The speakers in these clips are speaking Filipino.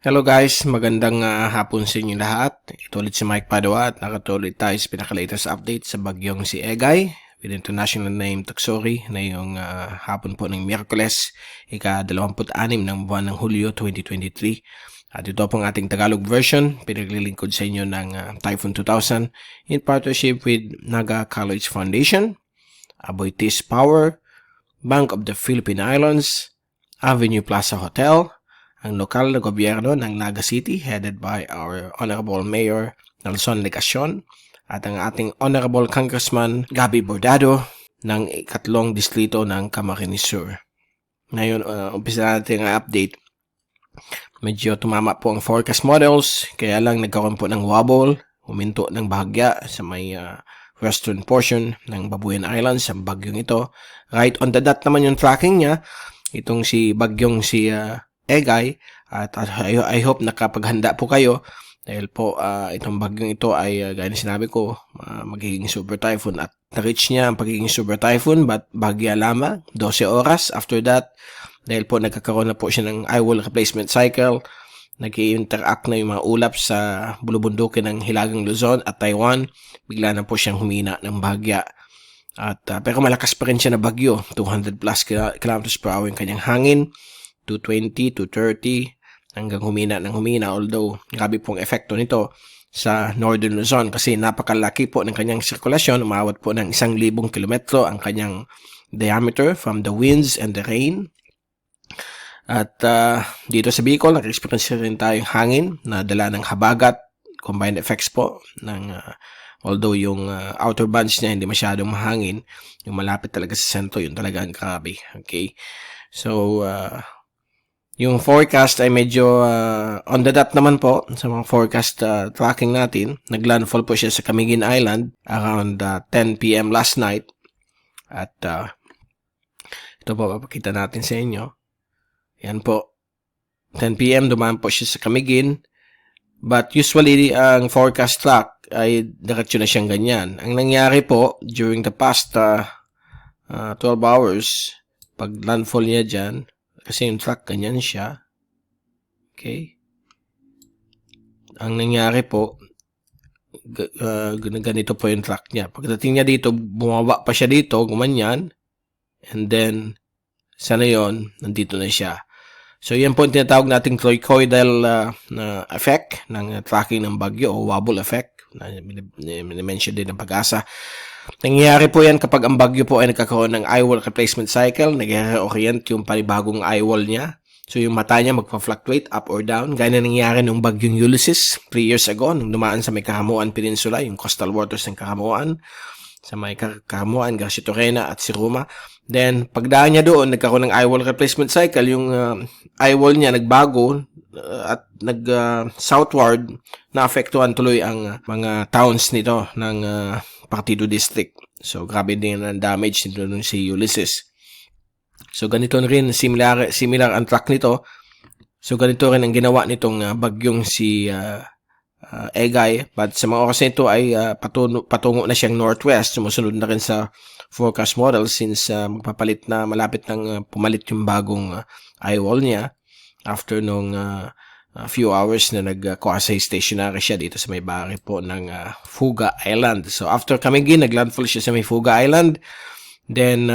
Hello guys, magandang hapon sa inyo lahat. Ito ulit si Mike Padua at nakatuloy tayo sa pinaka-latest update sa bagyong si Egay with international name Taksori na yung hapon po ng Miyerkules, ika-26 ng buwan ng Hulyo 2023. At ito pong ating Tagalog version, pinaglilingkod sa inyo ng Typhoon 2000 in partnership with Naga College Foundation, Aboitiz Power, Bank of the Philippine Islands, Avenue Plaza Hotel, ang lokal na gobyerno ng Naga City headed by our Honorable Mayor Nelson Legacion at ang ating Honorable Congressman Gabi Bordado ng ikatlong distrito ng Camarines Sur. Ngayon, umpisa natin ang update. Medyo tumama po ang forecast models, kaya lang nagkaroon po ng wobble, huminto ng bahagya sa may western portion ng Babuyan Islands, ang bagyong ito. Right on the dot naman yung tracking niya, itong si bagyong si Egay, at I hope nakapaghanda po kayo dahil po itong bagyong ito ay gaya na sinabi ko magiging super typhoon at na-reach niya ang pagiging super typhoon but bagya lamang 12 oras after that dahil po nagkakaroon na po siya ng eyewall replacement cycle, nag-i-interact na yung mga ulap sa bulubundukin ng Hilagang Luzon at Taiwan, bigla na po siyang humina ng bagya. At pero malakas pa rin siya na bagyo, 200 plus kilometers per hour yung kanyang hangin, 220, 230, hanggang humina ng humina. Although, grabe pong epekto nito sa Northern Luzon kasi napakalaki po ng kanyang sirkulasyon. Umawat po ng 1,000 kilometro ang kanyang diameter from the winds and the rain. At dito sa Bicol, nag-experience rin tayong hangin na dala ng habagat, combined effects po ng although yung outer bands niya hindi masyadong mahangin, yung malapit talaga sa sentro, yun talaga ang grabe. Okay? So, yung forecast ay medyo on the dot naman po sa mga forecast tracking natin. Naglandfall po siya sa Camiguin Island around 10 p.m. last night. At ito po papakita natin sa inyo. Yan po. 10 p.m. dumaan po siya sa Camiguin. But usually ang forecast track ay diretso na siyang ganyan. Ang nangyari po during the past 12 hours, pag landfall niya dyan, kasi yung track, ganyan siya. Okay? Ang nangyari po, ganito po yung track niya. Pagdating niya dito, bumaba pa siya dito, gumanyan. And then, sana yon nandito na siya. So, yan po yung tinatawag nating trochoidal effect ng tracking ng bagyo o wobble effect. Mention din ng Pag-asa. Nangyayari po yan kapag ang bagyo po ay nagkakaroon ng eyewall replacement cycle, nag-reorient yung panibagong eyewall niya. So yung mata niya magpa-fluctuate up or down. Gaya na nangyari nung bagyong Ulysses 3 years ago, nung dumaan sa may Kahamuan Peninsula, yung coastal waters ng Kahamuan, sa may Kahamuan, Garcia Torena at Siruma. Then pagdaan niya doon, nagkaroon ng eyewall replacement cycle, yung eyewall niya nagbago at nag-southward, naapektuhan tuloy ang mga towns nito ng Partido District. So, grabe din ang damage nito nung si Ulysses. So, ganito rin, similar ang track nito. So, ganito rin ang ginawa nitong bagyong si Egay. But sa mga oras nito ay patungo na siyang northwest. Sumusunod na rin sa forecast model since magpapalit na, malapit nang pumalit yung bagong eyewall niya after nung a few hours na nag-quasi stationary siya dito sa may bahagi po ng Fuga Island. So after Camiguin, naglandfall siya sa may Fuga Island. Then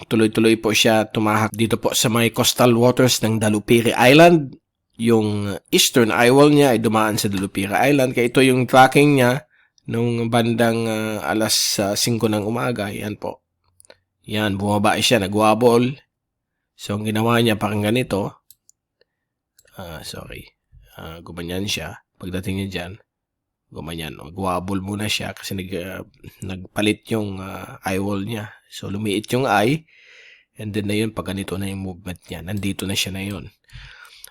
tuloy-tuloy po siya tumahak dito po sa may coastal waters ng Dalupiri Island. Yung eastern eyewall niya ay dumaan sa Dalupiri Island. Kaya ito yung tracking niya nung bandang alas 5 ng umaga. Yan po. Yan, bumaba siya, nagwabol. So ang ginawa niya parang ganito. Gumanyan siya. Pagdating niya dyan, gumanyan. Magwabol muna siya kasi nagpalit yung eyewall niya. So, lumiit yung eye. And then na yun, pag ganito na yung movement niya. Nandito na siya na yun.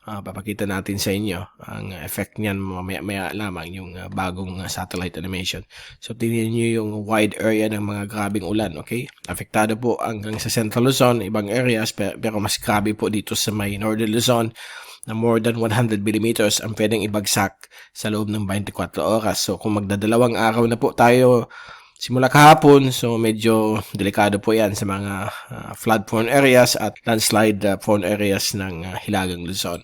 Papakita natin sa inyo ang effect niyan maya lamang yung bagong satellite animation. So, tingnan nyo yung wide area ng mga grabing ulan. Okay? Apektado po hanggang sa Central Luzon, ibang areas, pero mas grabe po dito sa may Northern Luzon na more than 100 millimeters ang pwedeng ibagsak sa loob ng 24 oras. So, kung magdadalawang araw na po tayo simula kahapon, so medyo delikado po yan sa mga flood-prone areas at landslide-prone areas ng Hilagang Luzon.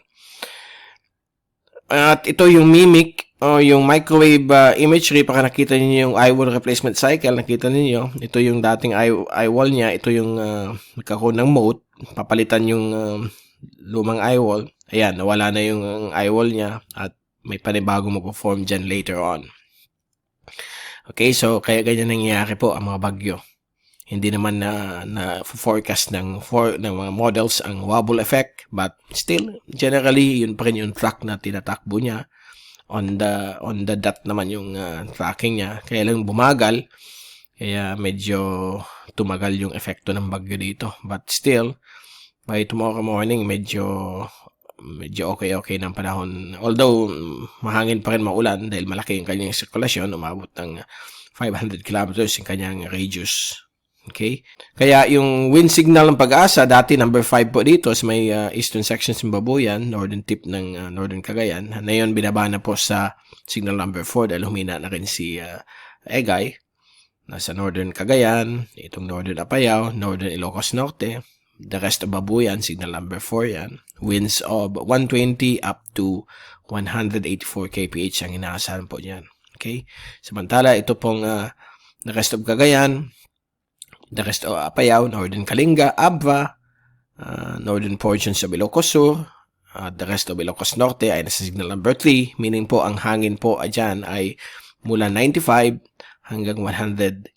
At ito yung mimic o yung microwave imagery. Pagka nakita niyo yung eye wall replacement cycle, nakita niyo ito yung dating eye wall niya. Ito yung nagkakaroon ng moat. Papalitan yung lumang eye wall. Ayan, nawala na yung eye wall niya at may panibagong mag-form dyan later on. Okay, so kaya ganyan nangyayari po ang mga bagyo. Hindi naman na forecast ng mga models ang wobble effect, but still generally yun pa rin yung track na tinatakbo niya. On the dot naman yung tracking niya. Kaya lang bumagal, kaya medyo tumagal yung epekto ng bagyo dito. But still, by tomorrow morning medyo okay ng panahon. Although mahangin pa rin, maulan dahil malaki yung kanyang sirkulasyon, umabot ng 500 kilometers yung kanyang radius. Okay? Kaya yung wind signal ng Pag-asa, dati number 5 po dito sa may eastern section ng Babuyan, northern tip ng northern Cagayan. Ngayon binaba na po sa signal number 4 dahil humina na rin si Egay. Nasa northern Cagayan, itong northern Apayao, northern Ilocos Norte, the rest of Babuyan, signal number 4 yan. Winds of 120 up to 184 kph ang inaasahan po niyan. Okay? Samantala, ito pong the rest of Cagayan, the rest of Apayao, northern Kalinga, Abra, northern portions of Ilocos Sur, the rest of Ilocos Norte ay nasa signal number 3, meaning po ang hangin po dyan ay mula 95 hanggang 118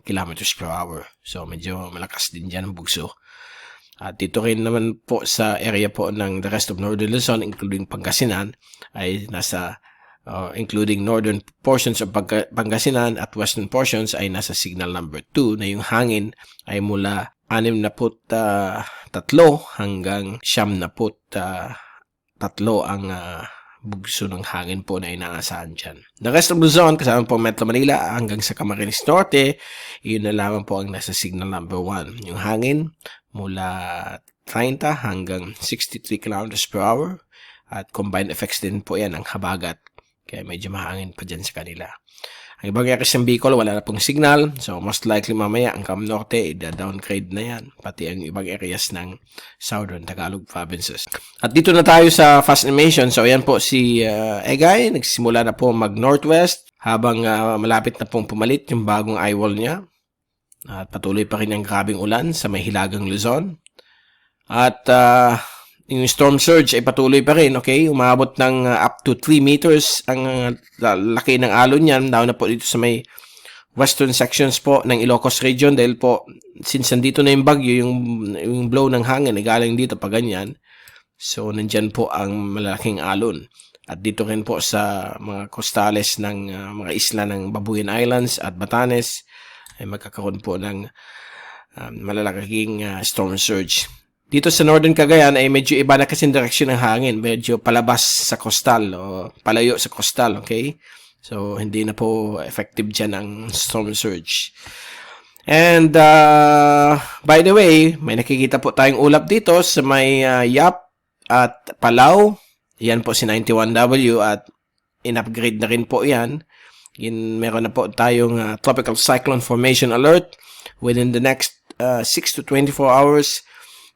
kilometers per hour. So, medyo malakas din dyan ang bugso. At dito rin naman po sa area po ng the rest of Northern Luzon, including Pangasinan, ay nasa including northern portions of Pangasinan at western portions ay nasa signal number 2 na yung hangin ay mula 63 hanggang 73 ang bugso ng hangin po na inaasahan dyan. The rest of Luzon, kasama po Metro Manila hanggang sa Camarines Norte, yun na lamang po ang nasa signal number 1. Yung hangin mula 30 hanggang 63 kilometers per hour at combined effects din po yan ang habagat. Kaya medyo mahangin pa dyan sa kanila. Ang ibang areas ng Bicol, wala na pong signal. So, most likely mamaya, ang Cam Norte, downgrade na yan. Pati ang ibang areas ng Southern Tagalog provinces. At dito na tayo sa fast animation. So, ayan po si Egay. Nagsimula na po mag-northwest habang malapit na pong pumalit yung bagong eye wall niya. At patuloy pa rin ang grabing ulan sa may hilagang Luzon. At yung storm surge ay patuloy pa rin, okay? Umabot ng up to 3 meters ang laki ng alon niyan. Lalo na po dito sa may western sections po ng Ilocos region dahil po, since nandito na yung bagyo, yung blow ng hangin ay galing dito pa ganyan. So, nandyan po ang malaking alon. At dito rin po sa mga costales ng mga isla ng Babuyan Islands at Batanes ay magkakaroon po ng malalaking storm surge. Dito sa Northern Cagayan ay medyo iba na kasi direksyon ng hangin. Medyo palabas sa coastal o palayo sa coastal, okay? So, hindi na po effective dyan ang storm surge. And, by the way, may nakikita po tayong ulap dito sa may Yap at Palau. Yan po si 91W at in-upgrade na rin po yan. Meron na po tayong tropical cyclone formation alert. Within the next 6 to 24 hours,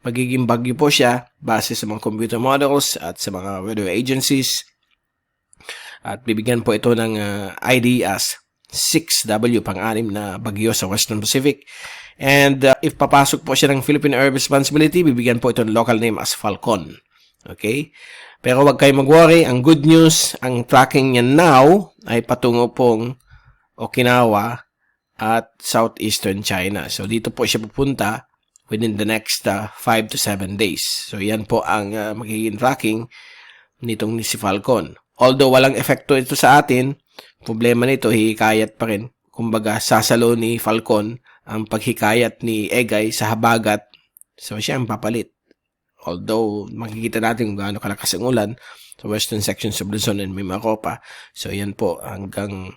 magiging bagyo po siya base sa mga computer models at sa mga weather agencies. At bibigyan po ito ng ID as 6W, pang-anim na bagyo sa Western Pacific. And if papasok po siya ng Philippine Air Responsibility, bibigyan po ito ng local name as Falcon. Okay? Pero wag kayo mag-worry. Ang good news, ang tracking niya now ay patungo pong Okinawa at southeastern China. So dito po siya pupunta within the next 5 to 7 days. So, yan po ang magiging tracking nitong si Falcon. Although walang epekto ito sa atin, problema nito, hihikayat pa rin. Kumbaga, sasalo ni Falcon ang paghikayat ni Egay sa habagat. So, siya ang papalit. Although, makikita natin kung gaano kalakas ang ulan sa western sections of Luzon and Mimaropa. So, yan po hanggang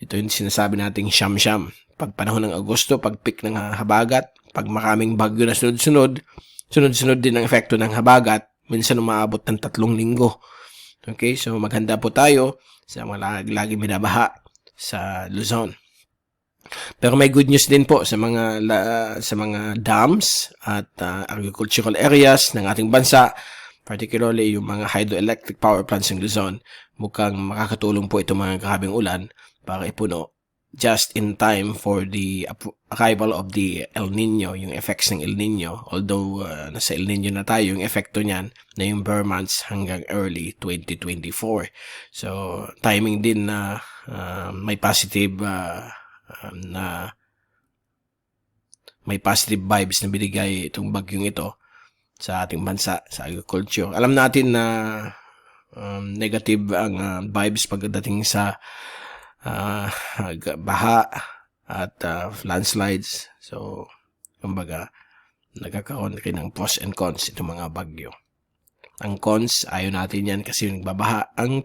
ito yung sinasabi nating siyam-siyam. Pag panahon ng Agosto, pag peak ng habagat, pag maraming bagyo na sunod-sunod din ang epekto ng habagat, minsan umaabot ng 3 linggo. Okay, so maghanda po tayo sa mga lagi binabaha sa Luzon. Pero may good news din po sa mga dams at agricultural areas ng ating bansa. particularly yung mga hydroelectric power plants ng Luzon, mukhang makakatulong po itong mga grabing ulan para ipuno just in time for the arrival of the El Nino, yung effects ng El Nino. Although nasa El Nino na tayo, yung epekto niyan na yung bare months hanggang early 2024. So, timing din na may positive vibes na binigay itong bagyong ito sa ating bansa, sa agriculture. Alam natin na negative ang vibes pagdating sa baha at landslides. So, kumbaga, nagkakaroon rin ng pros and cons itong mga bagyo. Ang cons, ayaw natin yan kasi nagbabaha. Ang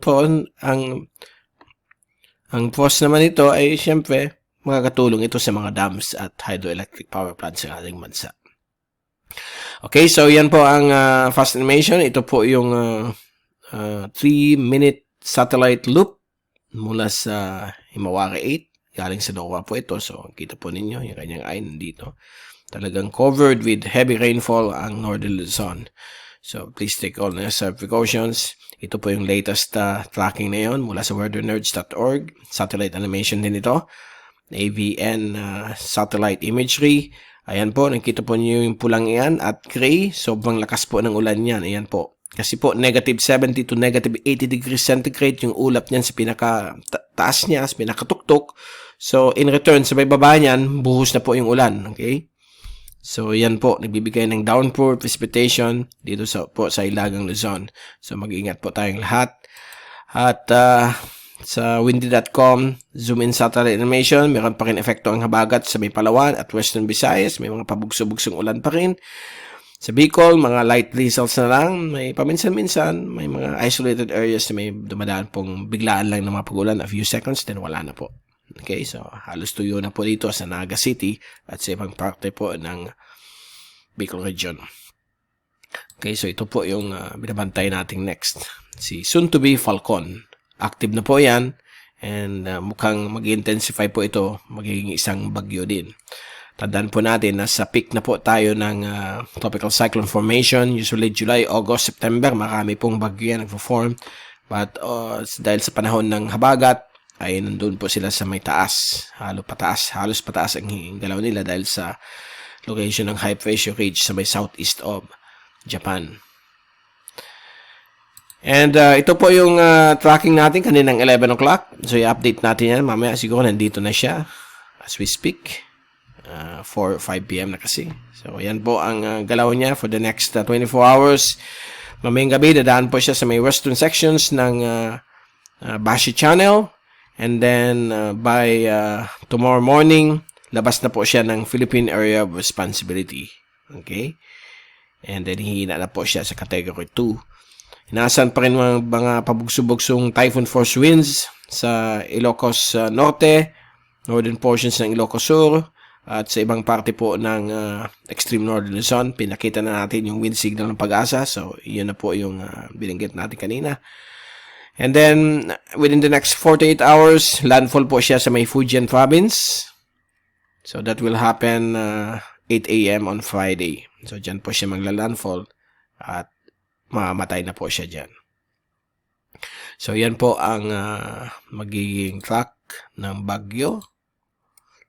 pros naman ito ay siyempre, makakatulong ito sa mga dams at hydroelectric power plants sa ating bansa. Okay, so yan po ang fast animation. Ito po yung 3-minute satellite loop mula sa Himawari 8. Galing sa NOAA po ito. So, kita po ninyo yung kanyang eye nandito. Talagang covered with heavy rainfall ang Northern Luzon. So, please take all necessary precautions. Ito po yung latest tracking na yon mula sa weathernerds.org. Satellite animation din ito. AVN satellite imagery. Ayan po, nakita po niyo yung pulang iyan at gray. Sobrang lakas po ng ulan yan. Ayan po. Kasi po, negative 70 to negative 80 degrees centigrade yung ulap niyan sa pinaka-taas niya, sa pinakatuktok. So, in return, sa may baba niyan, buhos na po yung ulan. Okay? So, yan po, nagbibigay ng downpour, precipitation dito sa Ilagang Luzon. So, mag-iingat po tayong lahat. At sa windy.com, zoom in satellite animation, meron pa rin epekto ang habagat sa may Palawan at Western Visayas. May mga pabugso-bugsong ulan pa rin. Sa Bicol, mga light drizzles na lang. May paminsan-minsan, may mga isolated areas na may dumadaan pong biglaan lang ng mga pag-ulan, a few seconds, then wala na po. Okay, so halos tuyo na po dito sa Naga City at sa ibang parte po ng Bicol region. Okay, so ito po yung binabantay nating next. Si soon-to-be Falcon. Active na po yan and mukhang mag-intensify po ito, magiging isang bagyo din. Tandaan po natin na sa peak na po tayo ng tropical cyclone formation. Usually July, August, September, marami pong bagyo yan nagpo-form. But dahil sa panahon ng habagat, ay nandun po sila sa may taas. Halos pataas ang galaw nila dahil sa location ng high pressure ridge sa may southeast of Japan. And ito po yung tracking natin kaninang 11 o'clock. So i-update natin yan. Mamaya siguro nandito na siya as we speak. 4 or 5 p.m. na kasi. So, yan po ang galaw niya for the next 24 hours. Mamayang gabi, dadaan po siya sa may western sections ng Bashi Channel. And then, by tomorrow morning, labas na po siya ng Philippine Area of Responsibility. Okay? And then, hihina na po siya sa Category 2. Inaasahan pa rin mga pabugso-bugsong typhoon force winds sa Ilocos Norte, northern portions ng Ilocos Sur, at sa ibang parte po ng extreme northern Luzon. Pinakita na natin yung wind signal ng Pag-asa. So, yun na po yung binanggit natin kanina. And then, within the next 48 hours, landfall po siya sa may Fujian province. So, that will happen 8 a.m. on Friday. So, dyan po siya magla-landfall at mamamatay na po siya dyan. So, yan po ang magiging track ng bagyo.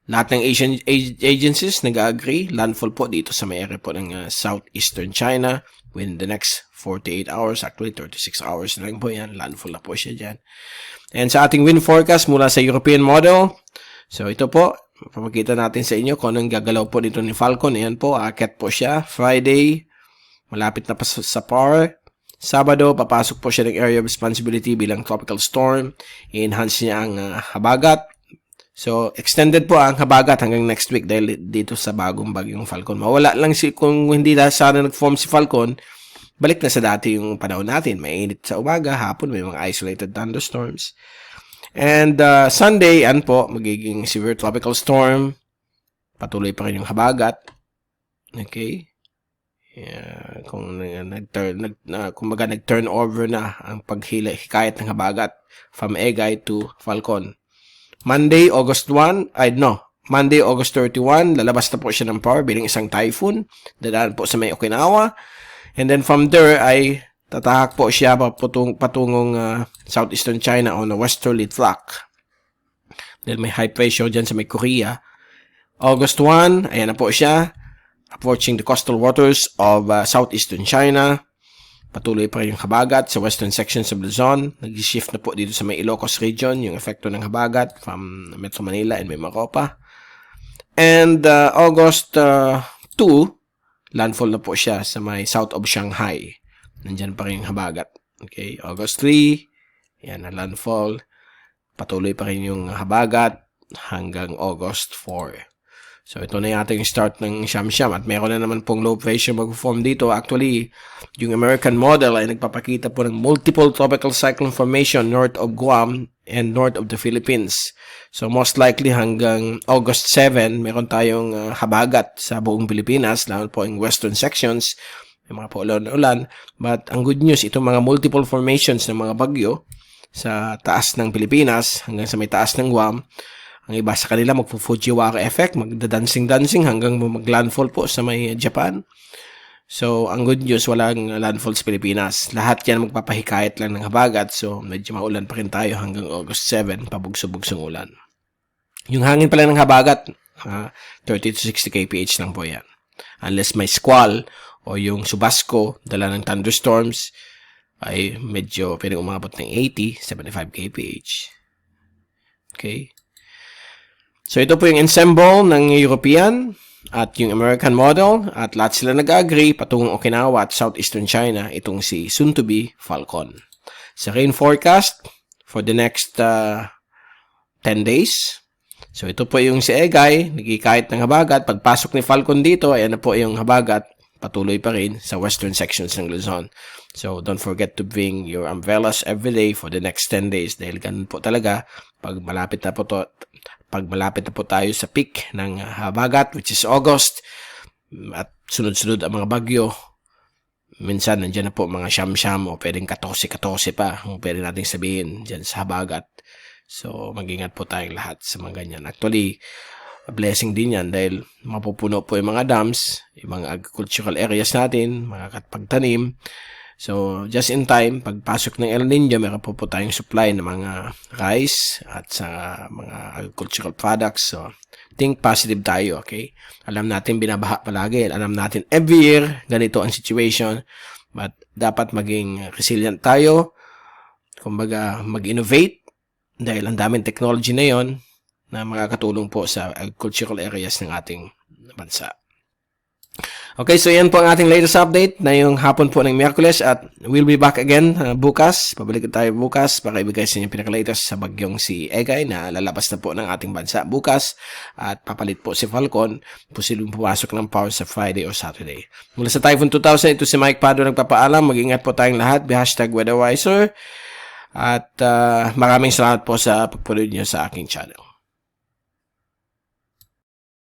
Lahat ng Asian agencies nag-agree. Landfall po dito sa may area po ng southeastern China within the next 48 hours. Actually, 36 hours na lang po yan. Landfall na po siya dyan. And sa ating wind forecast mula sa European model. So, ito po. Papakita natin sa inyo kung anong gagalaw po dito ni Falcon. Ayan po. Aakyat po siya. Friday. Malapit na pa sa PAR. Sabado, papasok po siya ng area of responsibility bilang tropical storm. I-enhance niya ang habagat. So, extended po ang habagat hanggang next week dahil dito sa bagong bagyong Falcon. Mawala lang kung hindi sana nag-form si Falcon, balik na sa dati yung panahon natin. Mainit sa umaga, hapon, may mga isolated thunderstorms. And Sunday, yan po, magiging severe tropical storm. Patuloy pa rin yung habagat. Okay? Kung nag-turn over na ang paghikayat ng habagat from Egay to Falcon. Monday, August 31, lalabas na po siya ng PAR bilang isang typhoon. Dadaan po sa may Okinawa. And then from there ay tatahak po siya patungong southeastern China on a westerly track. Dahil may high pressure dyan sa may Korea. August 1, ayan na po siya. Approaching the coastal waters of southeastern China. Patuloy pa rin yung habagat sa western sections of Luzon. Nag-shift na po dito sa may Ilocos region yung epekto ng habagat from Metro Manila and Mimaropa. And August 2, landfall na po siya sa may south of Shanghai. Nandyan pa rin yung habagat. Okay, August 3, yan na landfall. Patuloy pa rin yung habagat hanggang August 4. So, ito na yung start ng Siyam-Siyam at meron na naman pong low pressure mag-form dito. Actually, yung American model ay nagpapakita po ng multiple tropical cyclone formation north of Guam and north of the Philippines. So, most likely hanggang August 7, meron tayong habagat sa buong Pilipinas, lalo po yung western sections, may mga paulan-ulan. But ang good news, itong mga multiple formations ng mga bagyo sa taas ng Pilipinas hanggang sa may taas ng Guam, ang iba sa kanila magpo-Fujiwara effect, magda-dancing-dancing hanggang mag-landfall po sa may Japan. So, ang good news, walang landfall sa Pilipinas. Lahat yan magpapahikayat lang ng habagat. So, medyo maulan pa rin tayo hanggang August 7, pabugso-bugsong ulan. Yung hangin pala ng habagat, 30 to 60 kph lang po yan. Unless may squall o yung subasco, dala ng thunderstorms, ay medyo pwedeng umabot ng 80, 75 kph. Okay? So, ito po yung ensemble ng European at yung American model at lahat sila nag-agree patungong Okinawa at southeastern China itong si soon-to-be Falcon. Sa rain forecast for the next 10 days. So, ito po yung si Egay, nagkikait ng habagat. Pagpasok ni Falcon dito, ayan na po yung habagat. Patuloy pa rin sa western sections ng Luzon. So, don't forget to bring your umbrellas every day for the next 10 days dahil ganun po talaga pag malapit na po tayo sa peak ng habagat, which is August, at sunod-sunod ang mga bagyo, minsan nandiyan na po mga Siyam-Siyam o pwedeng 14-14 pa, kung pwede natin sabihin dyan sa habagat. So, mag-ingat po tayong lahat sa mga ganyan. Actually, a blessing din yan dahil mapupuno po yung mga dams, yung mga agricultural areas natin, mga pagtanim. So, just in time, pagpasok ng El Niño, meron po tayong supply ng mga rice at sa mga agricultural products. So, think positive tayo, okay? Alam natin, binabaha palagi. Alam natin, every year, ganito ang situation. But, dapat maging resilient tayo. Kumbaga, mag-innovate. Dahil ang daming technology na yon na makakatulong po sa agricultural areas ng ating bansa. Okay, so yan po ang ating latest update na yung hapon po ng Miyerkules at we'll be back again bukas. Pabalik tayo bukas para ibigay sa inyo pinaka-latest sa bagyong si Egay na lalabas na po ng ating bansa bukas at papalit po si Falcon. Posibleng pumasok ng power sa Friday or Saturday. Mula sa Typhoon 2000, ito si Mike Pado nagpapaalam. Mag-ingat po tayong lahat. #WeatherWiser. At maraming salamat po sa pagpunod niyo sa aking channel.